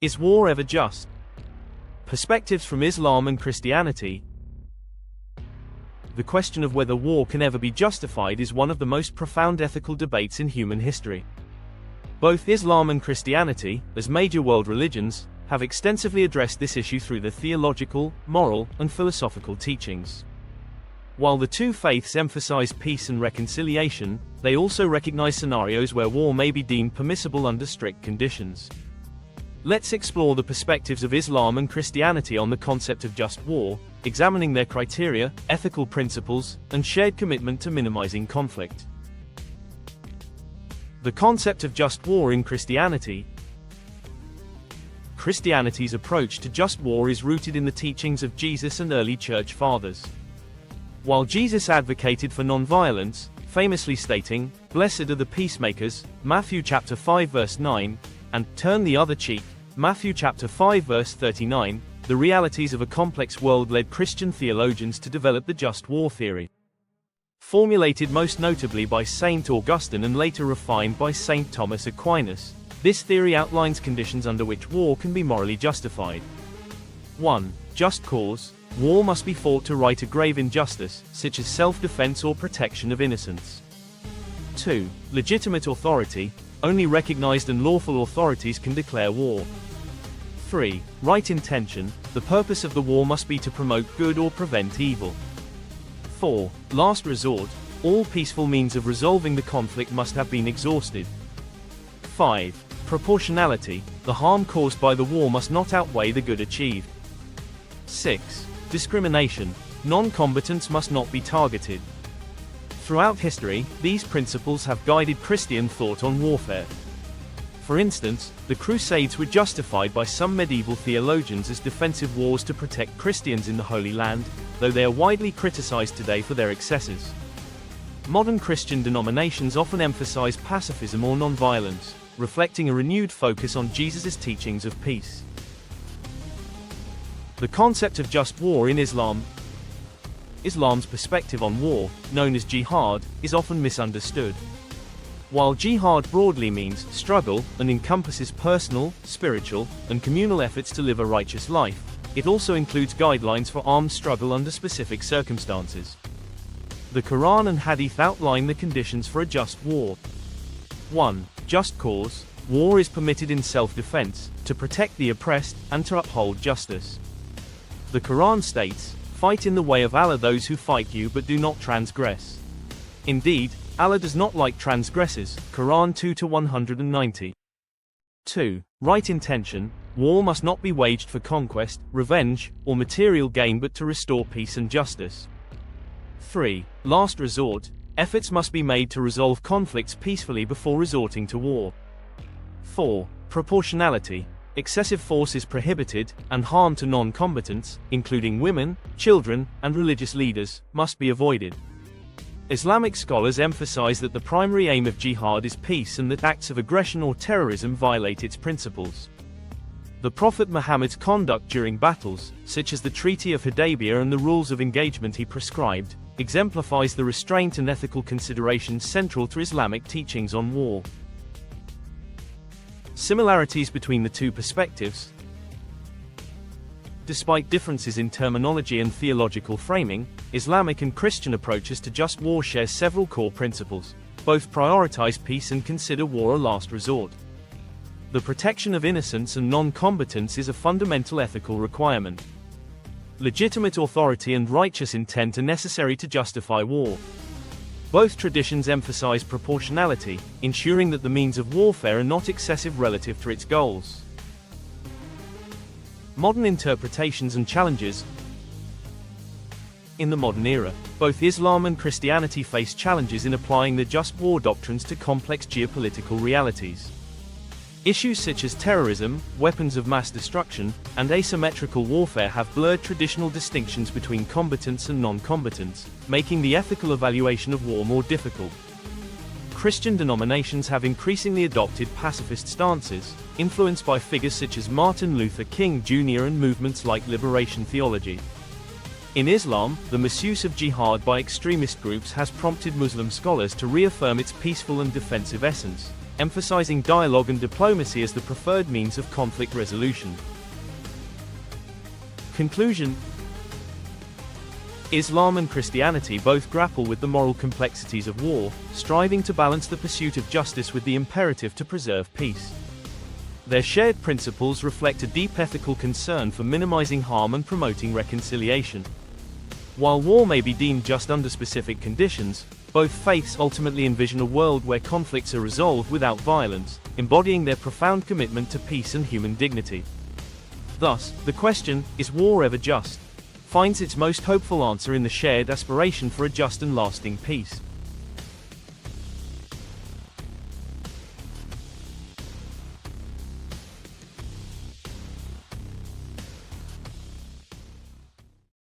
Is war ever just? Perspectives from Islam and Christianity. The question of whether war can ever be justified is one of the most profound ethical debates in human history. Both Islam and Christianity, as major world religions, have extensively addressed this issue through their theological, moral, and philosophical teachings. While the two faiths emphasize peace and reconciliation, they also recognize scenarios where war may be deemed permissible under strict conditions. Let's explore the perspectives of Islam and Christianity on the concept of just war, examining their criteria, ethical principles, and shared commitment to minimizing conflict. The concept of just war in Christianity. Christianity's approach to just war is rooted in the teachings of Jesus and early church fathers. While Jesus advocated for non-violence, famously stating, "Blessed are the peacemakers," Matthew chapter 5 verse 9, and "turn the other cheek," Matthew chapter 5 verse 39, the realities of a complex world led Christian theologians to develop the just war theory. Formulated most notably by Saint Augustine and later refined by Saint Thomas Aquinas, this theory outlines conditions under which war can be morally justified. 1. Just cause. War must be fought to right a grave injustice, such as self-defense or protection of innocence. 2. Legitimate authority. Only recognized and lawful authorities can declare war. 3. Right intention. The purpose of the war must be to promote good or prevent evil. 4. Last resort. All peaceful means of resolving the conflict must have been exhausted. 5. Proportionality. The harm caused by the war must not outweigh the good achieved. 6. Discrimination. Non-combatants must not be targeted. Throughout history, these principles have guided Christian thought on warfare. For instance, the Crusades were justified by some medieval theologians as defensive wars to protect Christians in the Holy Land, though they are widely criticized today for their excesses. Modern Christian denominations often emphasize pacifism or non-violence, reflecting a renewed focus on Jesus' teachings of peace. The concept of just war in Islam. Islam's perspective on war, known as jihad, is often misunderstood. While jihad broadly means struggle and encompasses personal, spiritual, and communal efforts to live a righteous life, it also includes guidelines for armed struggle under specific circumstances. The Quran and Hadith outline the conditions for a just war. 1. Just cause. War is permitted in self-defense, to protect the oppressed, and to uphold justice. The Quran states, "Fight in the way of Allah those who fight you but do not transgress. Indeed, Allah does not like transgressors." Quran 2-190. 2. Right intention. War must not be waged for conquest, revenge, or material gain but to restore peace and justice. 3. Last resort. Efforts must be made to resolve conflicts peacefully before resorting to war. 4. Proportionality. Excessive force is prohibited, and harm to non-combatants, including women, children, and religious leaders, must be avoided. Islamic scholars emphasize that the primary aim of jihad is peace and that acts of aggression or terrorism violate its principles. The Prophet Muhammad's conduct during battles, such as the Treaty of Hudaybiyah and the rules of engagement he prescribed, exemplifies the restraint and ethical considerations central to Islamic teachings on war. Similarities between the two perspectives. Despite differences in terminology and theological framing, Islamic and Christian approaches to just war share several core principles. Both prioritize peace and consider war a last resort. The protection of innocents and non-combatants is a fundamental ethical requirement. Legitimate authority and righteous intent are necessary to justify war. Both traditions emphasize proportionality, ensuring that the means of warfare are not excessive relative to its goals. Modern interpretations and challenges. In the modern era, both Islam and Christianity face challenges in applying the just war doctrines to complex geopolitical realities. Issues such as terrorism, weapons of mass destruction, and asymmetrical warfare have blurred traditional distinctions between combatants and non-combatants, making the ethical evaluation of war more difficult. Christian denominations have increasingly adopted pacifist stances, influenced by figures such as Martin Luther King Jr. and movements like liberation theology. In Islam, the misuse of jihad by extremist groups has prompted Muslim scholars to reaffirm its peaceful and defensive essence, emphasizing dialogue and diplomacy as the preferred means of conflict resolution. Conclusion: Islam and Christianity both grapple with the moral complexities of war, striving to balance the pursuit of justice with the imperative to preserve peace. Their shared principles reflect a deep ethical concern for minimizing harm and promoting reconciliation. While war may be deemed just under specific conditions, both faiths ultimately envision a world where conflicts are resolved without violence, embodying their profound commitment to peace and human dignity. Thus, the question, "Is war ever just?" finds its most hopeful answer in the shared aspiration for a just and lasting peace.